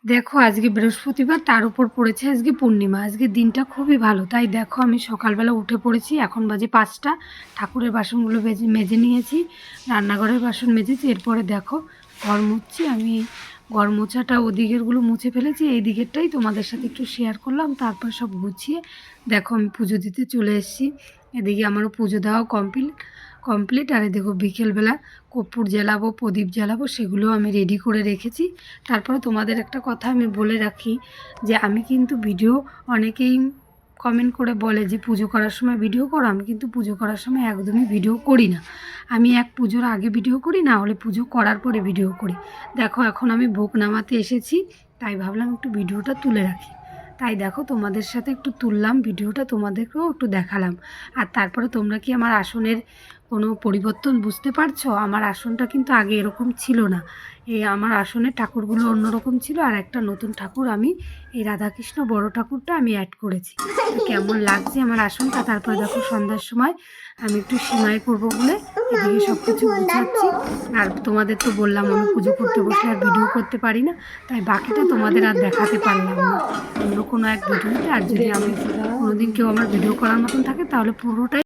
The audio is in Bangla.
দেখো আজকে বৃহস্পতিবার, তার উপর পড়েছে আজকে পূর্ণিমা। আজকে দিনটা খুবই ভালো। তাই দেখো আমি সকালবেলা উঠে পড়েছি, এখন বাজে ৫টা। ঠাকুরের বাসনগুলো মেজে নিয়েছি, রান্নাঘরের বাসন মেজেছি। এরপরে দেখো ঘর মুছছি আমি। ঘর মোছাটা ওদিকেরগুলো মুছে ফেলেছি, এই দিকেরটাই তোমাদের সাথে একটু শেয়ার করলাম। তারপর সব গুছিয়ে দেখো আমি পুজো দিতে চলে এসেছি। এদিকে আমারও পুজো দেওয়া কমপ্লিট। আর দেখো বিকেলবেলা কর্পূর জ্বালাবো, প্রদীপ জ্বালাবো, সেগুলো আমি রেডি করে রেখেছি। তারপরে তোমাদের একটা কথা আমি বলে রাখি, যে আমি কিন্তু ভিডিও, অনেকেই কমেন্ট করে বলে যে পুজো করার সময় ভিডিও করো। আমি কিন্তু পুজো করার সময় একদমই ভিডিও করি না। আমি পুজোর আগে ভিডিও করি, না হলে পুজো করার পরে ভিডিও করি। দেখো এখন আমি ভোগ নামাতে এসেছি, তাই ভাবলাম একটু ভিডিওটা তুলে রাখি। তাই দেখো তোমাদের সাথে একটু তুললাম ভিডিওটা, তোমাদেরকেও একটু দেখালাম। আর তারপরে তোমরা কি আমার আসনের কোনো পরিবর্তন বুঝতে পারছো? আমার আসনটা কিন্তু আগে এরকম ছিল না। আমার আসনের ঠাকুরগুলো অন্যরকম ছিল, আর একটা নতুন ঠাকুর আমি এই রাধাকৃষ্ণ বড় ঠাকুরটা আমি অ্যাড করেছি। তো কেমন লাগছে আমার আসনটা? তারপরে দেখো সন্ধ্যার সময় আমি একটু সিমাই করবো বলে এদিকে সব কিছু গুছাচ্ছি। আর তোমাদের তো বললাম আমি পুজো করতে বসলে আর ভিডিও করতে পারি না, তাই বাকিটা তোমাদের আর দেখাতে পারলাম না অন্য কোনো এক ভিডিওতে। আর যদি আমি কোনোদিন কেউ আমার ভিডিও করার মতন থাকে, তাহলে পুরোটাই